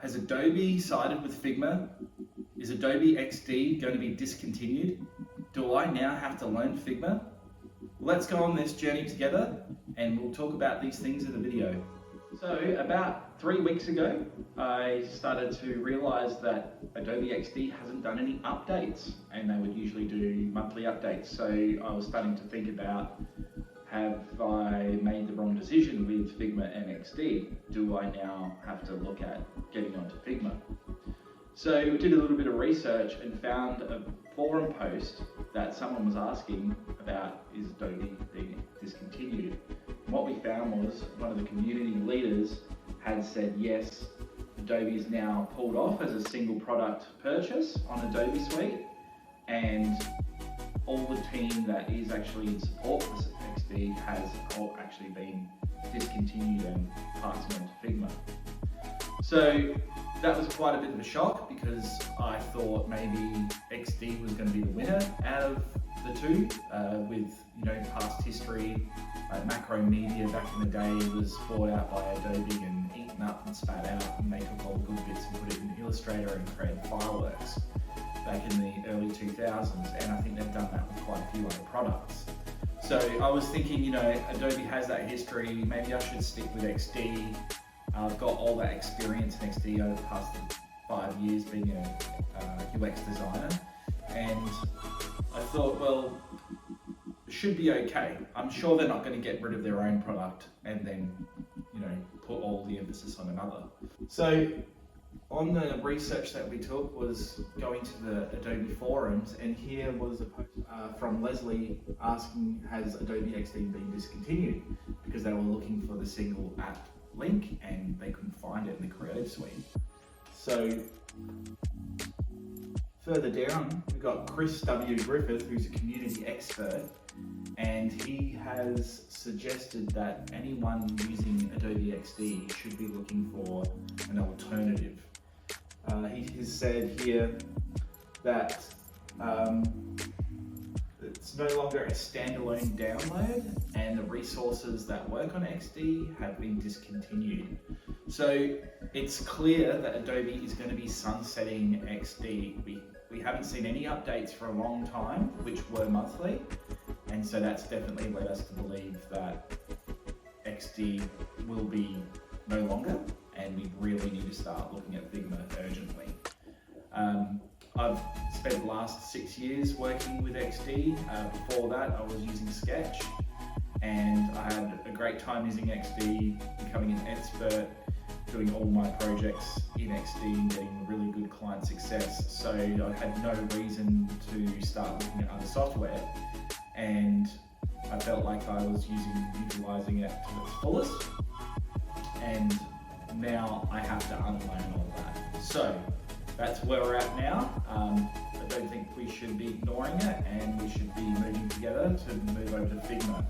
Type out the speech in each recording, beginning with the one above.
Has Adobe sided with Figma? Is Adobe XD going to be discontinued? Do I now have to learn Figma? Let's go on this journey together and we'll talk about these things in the video. So about 3 weeks ago, I started to realize that Adobe XD hasn't done any updates, and they would usually do monthly updates. So I was starting to think about, have I made the wrong decision with Figma and XD? Do I now have to look at getting onto Figma? So I did a little bit of research and found a forum post that someone was asking about, is Adobe being discontinued? And what we found was one of the community leaders had said yes, Adobe is now pulled off as a single product purchase on Adobe Suite, and all the team that is actually in support for XD has all actually been discontinued and passing on to Figma. So that was quite a bit of a shock, because I thought maybe XD was going to be the winner out of the two, with past history. Macro Media back in the day was bought out by Adobe and eaten up and spat out, and they took all the good bits and put it in Illustrator and created Fireworks back in the early 2000s, and I think they've done that with quite a few other products. So I was thinking, Adobe has that history, maybe I should stick with XD. I've got all that experience in XD over the past 5 years being a UX designer, and I thought, well, it should be okay. I'm sure they're not going to get rid of their own product and then, put all the emphasis on another. So on the research that we took was going to the Adobe forums, and here was a post from Leslie asking, has Adobe XD been discontinued? Because they were looking for the single app link and they couldn't find it in the Creative Suite. So further down, we've got Chris W. Griffith, who's a community expert, and he has suggested that anyone using Adobe XD should be looking for an alternative. He has said here that it's no longer a standalone download, and the resources that work on XD have been discontinued. So it's clear that Adobe is going to be sunsetting XD. We haven't seen any updates for a long time, which were monthly, and so that's definitely led us to believe that XD will be no longer, and we really need to start looking at Figma urgently. I've spent the last 6 years working with XD. Before that, I was using Sketch, and I had a great time using XD, becoming an expert, doing all my projects in XD, getting really good client success. So I had no reason to start looking at other software, and I felt like I was utilizing it to its fullest, and now I have to unlearn all that. So that's where we're at now. I don't think we should be ignoring it, and we should be moving together to move over to Figma.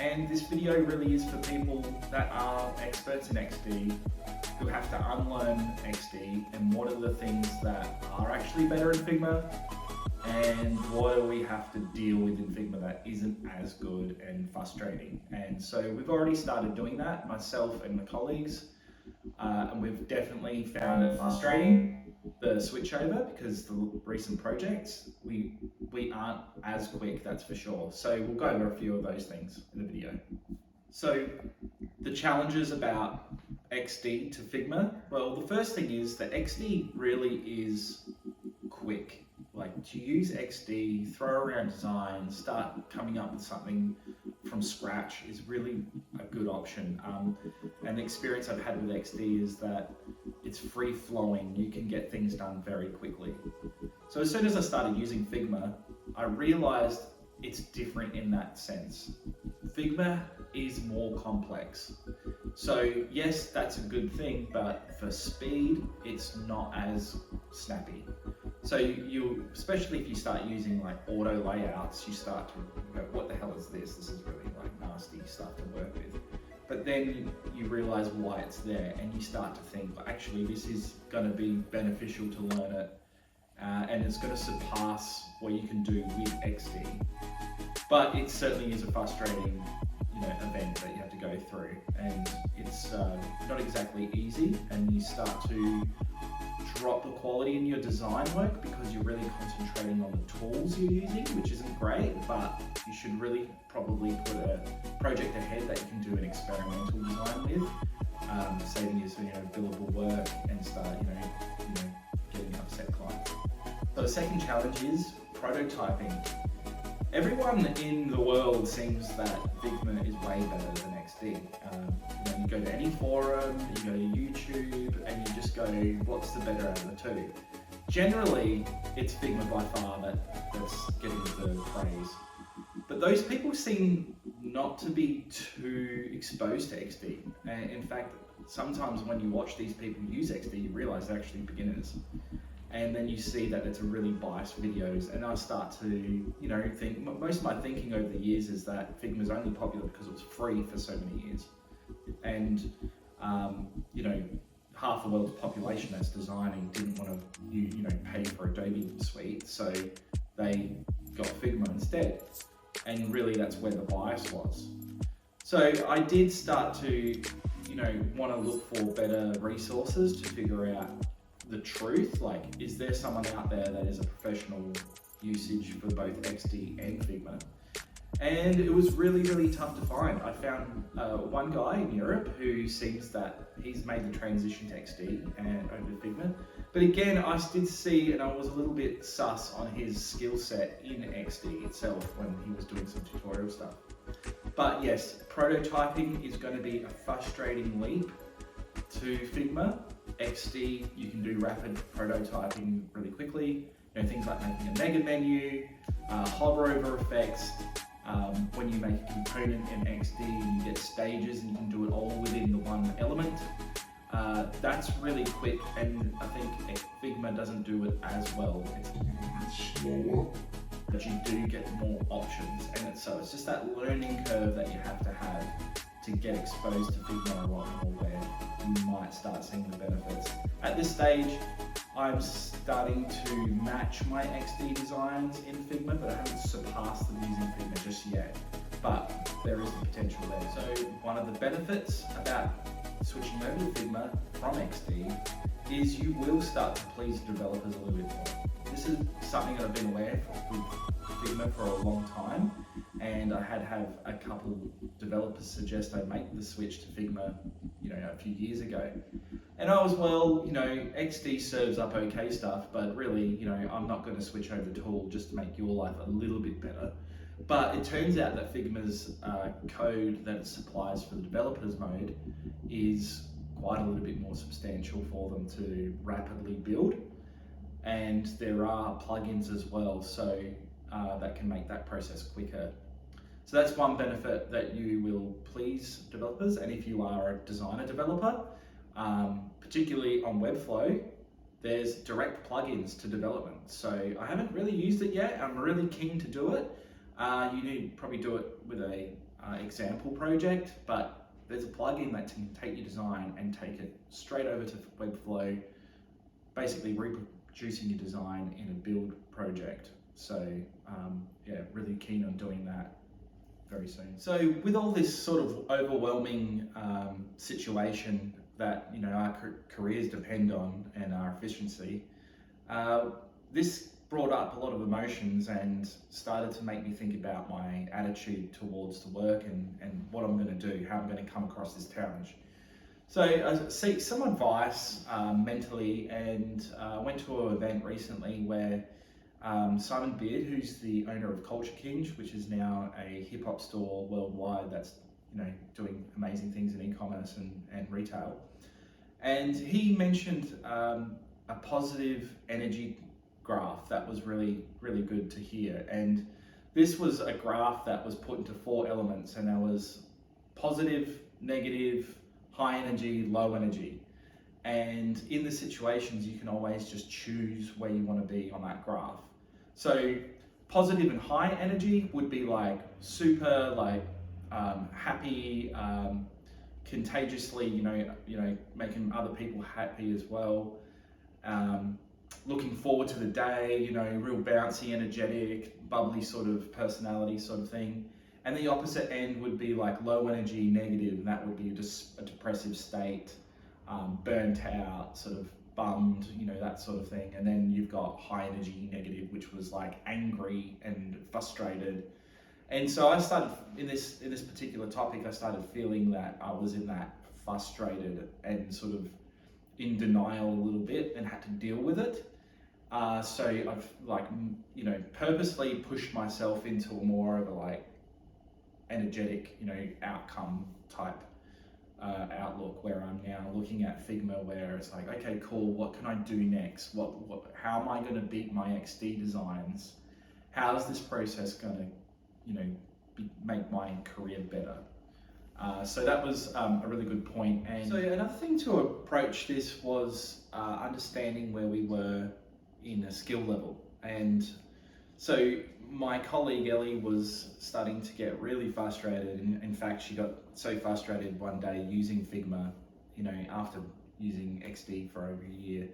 And this video really is for people that are experts in XD, who have to unlearn XD, and what are the things that are actually better in Figma, and what do we have to deal with in Figma that isn't as good and frustrating. And so we've already started doing that, myself and my colleagues, and we've definitely found it frustrating, the switchover, because the recent projects, we aren't as quick, that's for sure. So we'll go over a few of those things in the video. So the challenges about XD to Figma, well, the first thing is that XD really is quick. Like, to use XD, throw around design, start coming up with something from scratch is really a good option. And the experience I've had with XD is that it's free flowing. You can get things done very quickly. So as soon as I started using Figma, I realized it's different in that sense. Figma is more complex. So yes, that's a good thing, but for speed, it's not as snappy. So especially if you start using like auto layouts, you start to go, what the hell is this? This is really like nasty stuff to work with. But then you realize why it's there, and you start to think, well, actually this is going to be beneficial to learn it, and it's going to surpass what you can do with XD. But it certainly is a frustrating event that you have to go through, and it's not exactly easy, and you start to drop the quality in your design work because you're really concentrating on the tools you're using, which isn't great, but you should really probably put a project ahead that you can do an experimental design with, saving you billable work and start getting upset clients. So the second challenge is prototyping. Everyone in the world seems that Figma is way better than XD. You go to any forum, you go to YouTube, and you just go, what's the better out of the two? Generally, it's Figma by far that's getting the praise. But those people seem not to be too exposed to XD. And in fact, sometimes when you watch these people use XD, you realize they're actually beginners. And then you see that it's a really biased videos, and I start to, think, most of my thinking over the years is that Figma is only popular because it was free for so many years. And, half the world's population that's designing didn't want to, pay for Adobe Suite, so they got Figma instead. And really that's where the bias was. So I did start to, want to look for better resources to figure out the truth. Like, is there someone out there that is a professional usage for both XD and Figma? And it was really, really tough to find. I found one guy in Europe who seems that he's made the transition to XD and over to Figma. But again, I did see, and I was a little bit sus on his skill set in XD itself when he was doing some tutorial stuff. But yes, prototyping is going to be a frustrating leap to Figma. XD, you can do rapid prototyping really quickly. Things like making a mega menu, hover over effects. When you make a component in XD, you get stages and you can do it all within the one element. That's really quick, and I think Figma doesn't do it as well. It's slower, but you do get more options, and so it's just that learning curve that you have to get exposed to Figma a lot more, where you might start seeing the benefits. At this stage, I'm starting to match my XD designs in Figma, but I haven't surpassed them using Figma just yet. But there is the potential there. So one of the benefits about switching over to Figma from XD is you will start to please developers a little bit more. This is something that I've been aware of with Figma for a long time, and I had a couple developers suggest I make the switch to Figma, a few years ago. And I was, XD serves up okay stuff, but really, I'm not going to switch over the tool just to make your life a little bit better. But it turns out that Figma's code that it supplies for the developers mode is quite a little bit more substantial for them to rapidly build. And there are plugins as well, so that can make that process quicker. So that's one benefit, that you will please developers. And if you are a designer developer, particularly on Webflow, there's direct plugins to development. So I haven't really used it yet. I'm really keen to do it. You need to probably do it with a example project, but there's a plugin that can take your design and take it straight over to Webflow, basically reproducing your design in a build project. So really keen on doing that very soon. So with all this sort of overwhelming situation that our careers depend on and our efficiency, this brought up a lot of emotions and started to make me think about my attitude towards the work and what I'm going to do, how I'm going to come across this challenge. So I seek some advice mentally, and went to an event recently where Simon Beard, who's the owner of Culture King, which is now a hip hop store worldwide that's doing amazing things in e-commerce and retail, and he mentioned a positive energy graph that was really, really good to hear. And this was a graph that was put into 4 elements, and there was positive, negative, high energy, low energy. And in the situations, you can always just choose where you want to be on that graph. So positive and high energy would be like super, happy, contagiously, making other people happy as well. Looking forward to the day, real bouncy, energetic, bubbly sort of personality sort of thing. And the opposite end would be like low energy, negative, and that would be just a depressive state, burnt out, sort of bummed, you know, that sort of thing. And then you've got high energy, negative, which was like angry and frustrated. And so I started in this particular topic, I started feeling that I was in that frustrated and sort of in denial a little bit and had to deal with it. So I've like, you know, purposely pushed myself into a more of a like energetic, you know, outcome type outlook, where I'm now looking at Figma, where it's like, okay, cool, what can I do next? How am I going to beat my XD designs? How's this process going to, you know, make my career better? So that was a really good point. And so another thing to approach this was understanding where we were in a skill level. And so my colleague Ellie was starting to get really frustrated. And in fact, she got so frustrated one day using Figma, you know, after using XD for over a year,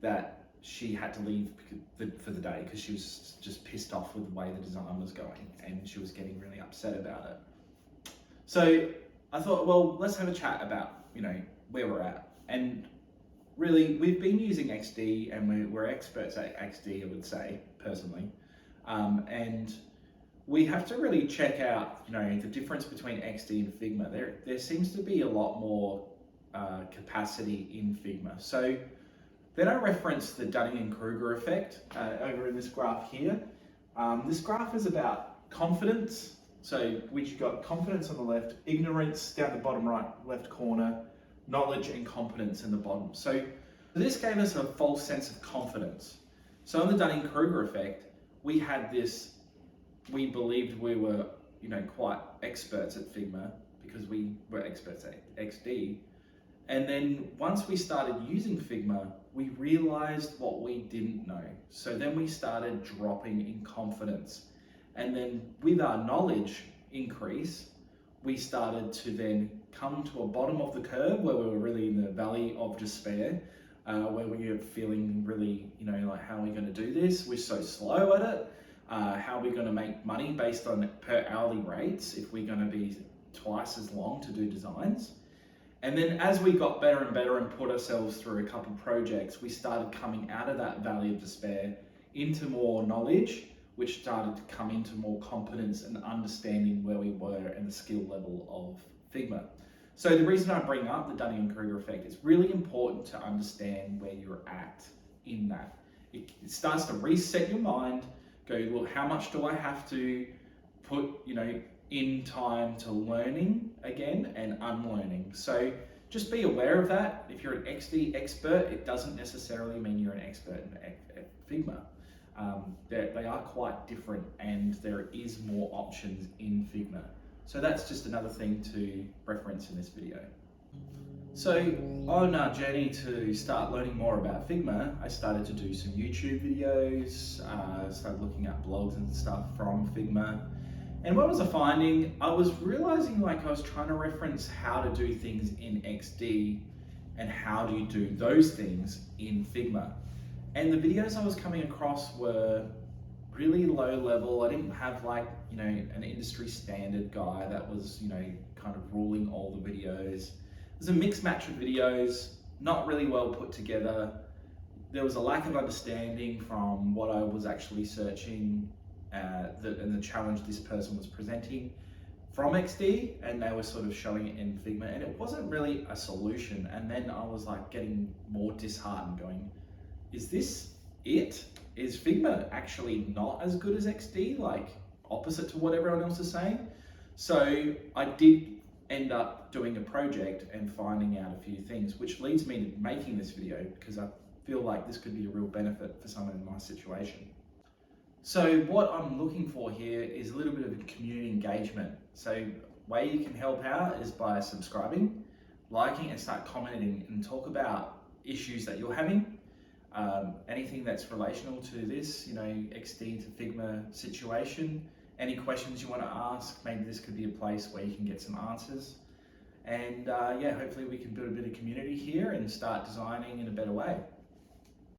that she had to leave for the day because she was just pissed off with the way the design was going, and she was getting really upset about it. So I thought, well, let's have a chat about, you know, where we're at. And really, we've been using XD, and we're experts at XD, I would say, personally. And we have to really check out, you know, the difference between XD and Figma. There seems to be a lot more capacity in Figma. So then I referenced the Dunning-Kruger effect over in this graph here. This graph is about confidence. So we've got confidence on the left, ignorance down the bottom right left corner, knowledge and competence in the bottom. So this gave us a false sense of confidence. So in the Dunning-Kruger effect, we had this, we believed we were, you know, quite experts at Figma because we were experts at XD. And then once we started using Figma, we realized what we didn't know. So then we started dropping in confidence. And then with our knowledge increase, we started to then come to a bottom of the curve where we were really in the valley of despair, where we were feeling really, you know, like, how are we going to do this? We're so slow at it. How are we going to make money based on per hourly rates if we're going to be twice as long to do designs? And then as we got better and better and put ourselves through a couple projects, we started coming out of that valley of despair into more knowledge, which started to come into more competence and understanding where we were and the skill level of Figma. So the reason I bring up the Dunning-Kruger effect, it's really important to understand where you're at in that. It starts to reset your mind, go, well, how much do I have to put, you know, in time to learning again and unlearning? So just be aware of that. If you're an XD expert, it doesn't necessarily mean you're an expert in Figma. They are quite different, and there is more options in Figma. So that's just another thing to reference in this video. So on our journey to start learning more about Figma, I started to do some YouTube videos, started looking at blogs and stuff from Figma. And what was I finding? I was realizing, like, I was trying to reference how to do things in XD and how do you do those things in Figma. And the videos I was coming across were really low level. I didn't have, like, you know, an industry standard guy that was, you know, kind of ruling all the videos. It was a mixed match of videos, not really well put together. There was a lack of understanding from what I was actually searching and the challenge this person was presenting from XD, and they were sort of showing it in Figma, and it wasn't really a solution. And then I was like getting more disheartened, going, is this it? Is Figma actually not as good as XD, like opposite to what everyone else is saying? So I did end up doing a project and finding out a few things, which leads me to making this video, because I feel like this could be a real benefit for someone in my situation. So what I'm looking for here is a little bit of community engagement. So way you can help out is by subscribing, liking, and start commenting and talk about issues that you're having. Anything that's relational to this, you know, XD to Figma situation. Any questions you want to ask, maybe this could be a place where you can get some answers. And yeah, hopefully we can build a bit of community here and start designing in a better way.